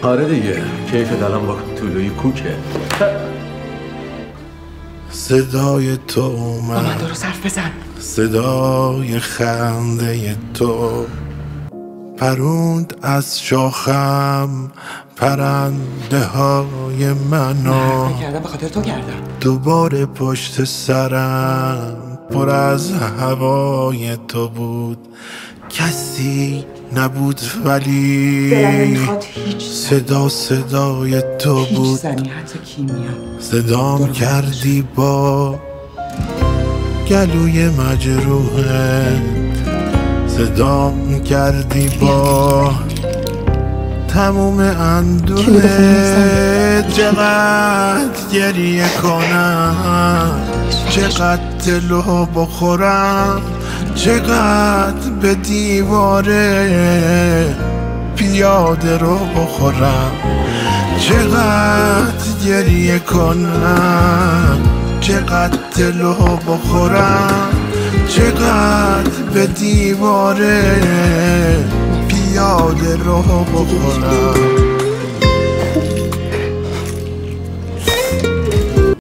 آره دیگه، کیف دلم با طولوی کوکه. صدای تو اومد، درست حرف بزن. صدای خنده تو پروند از شاخم پرنده های منو. فکر کردم به خاطر تو کردم. دوباره پشت سرم پر از هوای تو بود، کسی نبود ولی صدای تو بود. صدام کردی با گلوی مجروحه، صدام کردی با تموم اندوه. چقدر گریه کنم، چقدر دلو بخورم، چقدر به دیواره پیاده رو بخورم، چقدر گریه کنم، چقدر دلو بخورم، چقدر به دیواره پیاده رو بخورم.